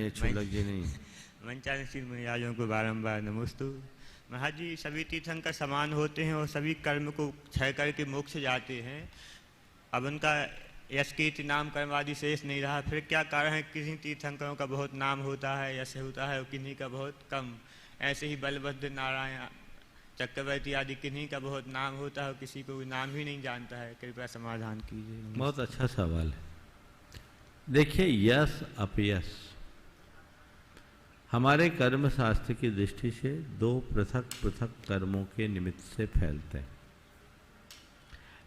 नहीं, छुलक जी नहीं। मंचान श्री महाराजों को बारंबार नमोस्तु। महाराज जी, सभी तीर्थंकर समान होते हैं और सभी कर्म को क्षय करके मोक्ष जाते हैं। अब उनका यश कीर्ति नाम कर्म आदि शेष नहीं रहा, फिर क्या कारण है? किसी तीर्थंकरों का बहुत नाम होता है, यश होता है, और किन्हीं का बहुत कम। ऐसे ही बलभद्र, नारायण, चक्रवर्ती आदि किन्हीं का बहुत नाम होता है और किसी को नाम ही नहीं जानता है। कृपया समाधान कीजिए। बहुत अच्छा सवाल है। देखिए, यश अपयश हमारे कर्म शास्त्र की दृष्टि से दो पृथक पृथक कर्मों के निमित्त से फैलते हैं।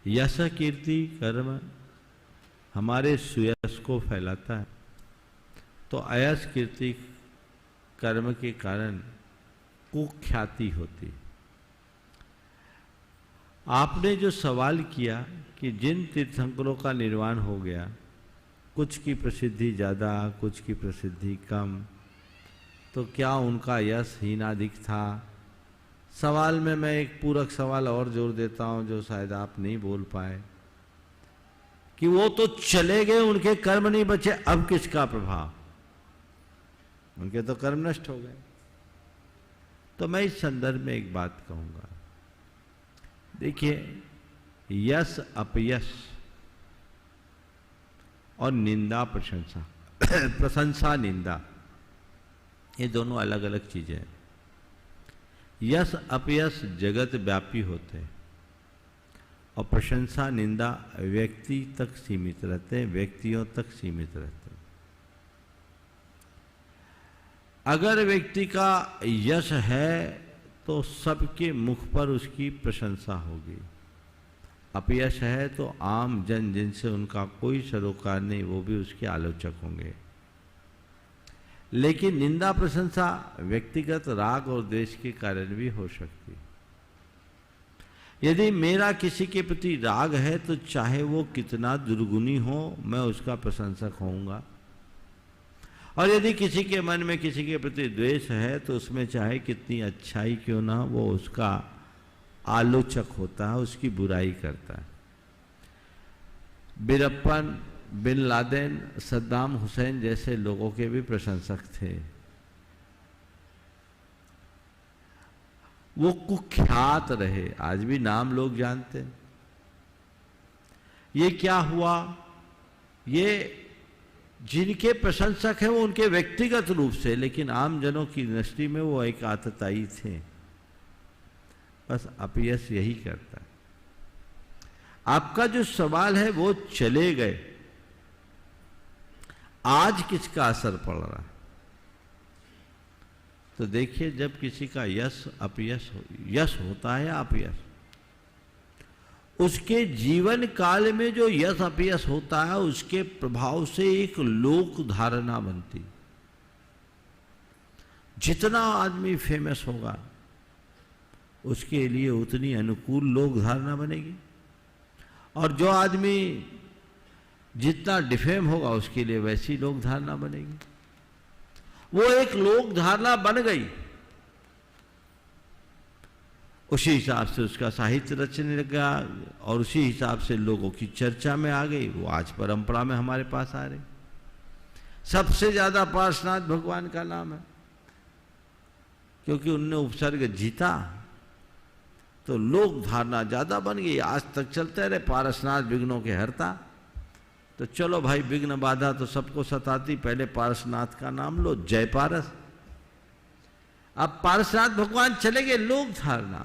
यश कीर्ति कर्म हमारे सुयश को फैलाता है, तो अयश कीर्ति कर्म के कारण कुख्याति होती है। आपने जो सवाल किया कि जिन तीर्थंकरों का निर्वाण हो गया, कुछ की प्रसिद्धि ज़्यादा, कुछ की प्रसिद्धि कम, तो क्या उनका यश हीनाधिक था? सवाल में मैं एक पूरक सवाल और जोड़ देता हूं जो शायद आप नहीं बोल पाए, कि वो तो चले गए, उनके कर्म नहीं बचे, अब किसका प्रभाव? उनके तो कर्म नष्ट हो गए। तो मैं इस संदर्भ में एक बात कहूंगा। देखिए, यश अपयश और निंदा प्रशंसा प्रशंसा निंदा, ये दोनों अलग अलग चीजें हैं। यश अपयश जगत व्यापी होते हैं और प्रशंसा निंदा व्यक्ति तक सीमित रहते हैं, व्यक्तियों तक सीमित रहते हैं। अगर व्यक्ति का यश है तो सबके मुख पर उसकी प्रशंसा होगी, अपयश है तो आम जन जिनसे उनका कोई सरोकार नहीं, वो भी उसके आलोचक होंगे। लेकिन निंदा प्रशंसा व्यक्तिगत राग और द्वेष के कारण भी हो सकती है। यदि मेरा किसी के प्रति राग है तो चाहे वो कितना दुर्गुणी हो, मैं उसका प्रशंसक होऊंगा। और यदि किसी के मन में किसी के प्रति द्वेष है तो उसमें चाहे कितनी अच्छाई क्यों ना, वो उसका आलोचक होता है, उसकी बुराई करता है। बीरप्पन, बिन लादेन, सद्दाम हुसैन जैसे लोगों के भी प्रशंसक थे। वो कुख्यात रहे, आज भी नाम लोग जानते हैं। ये क्या हुआ? ये जिनके प्रशंसक हैं वो उनके व्यक्तिगत रूप से, लेकिन आम जनों की दृष्टि में वो एक आतताई थे। बस अपयश यही करता है। आपका जो सवाल है वो चले गए, आज किसका असर पड़ रहा है? तो देखिए, जब किसी का यश अपयश यश होता है या अपयश, उसके जीवन काल में जो यश अपयश होता है उसके प्रभाव से एक लोक धारणा बनती। जितना आदमी फेमस होगा उसके लिए उतनी अनुकूल लोक धारणा बनेगी, और जो आदमी जितना डिफेम होगा उसके लिए वैसी लोक धारणा बनेगी। वो एक लोक धारणा बन गई, उसी हिसाब से उसका साहित्य रचने लगा और उसी हिसाब से लोगों की चर्चा में आ गई। वो आज परंपरा में हमारे पास आ रही। सबसे ज्यादा पार्श्वनाथ भगवान का नाम है, क्योंकि उनने उपसर्ग जीता तो लोक धारणा ज्यादा बन गई। आज तक चलते रहे पारसनाथ विघ्नों के हरता, तो चलो भाई, विघ्न बाधा तो सबको सताती, पहले पारसनाथ का नाम लो, जय पारस। अब पारसनाथ भगवान चले गए, लोक धारणा।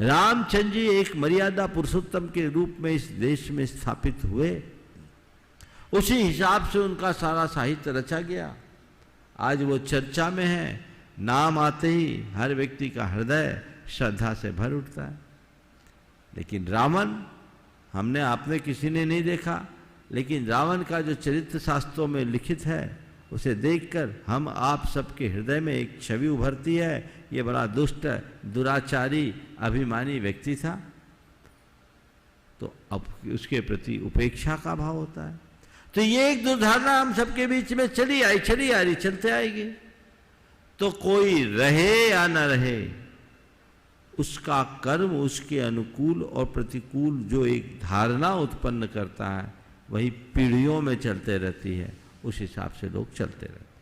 रामचंद्र जी एक मर्यादा पुरुषोत्तम के रूप में इस देश में स्थापित हुए, उसी हिसाब से उनका सारा साहित्य रचा गया। आज वो चर्चा में है, नाम आते ही हर व्यक्ति का हृदय श्रद्धा से भर उठता है। लेकिन रावण, हमने आपने किसी ने नहीं देखा, लेकिन रावण का जो चरित्र शास्त्रों में लिखित है उसे देखकर हम आप सबके हृदय में एक छवि उभरती है, ये बड़ा दुष्ट, दुराचारी, अभिमानी व्यक्ति था। तो अब उसके प्रति उपेक्षा का भाव होता है। तो ये एक दुर्धारणा हम सबके बीच में चली आ रही, चलते आएगी। तो कोई रहे या न रहे, उसका कर्म उसके अनुकूल और प्रतिकूल जो एक धारणा उत्पन्न करता है वही पीढ़ियों में चलते रहती है, उस हिसाब से लोग चलते रहते।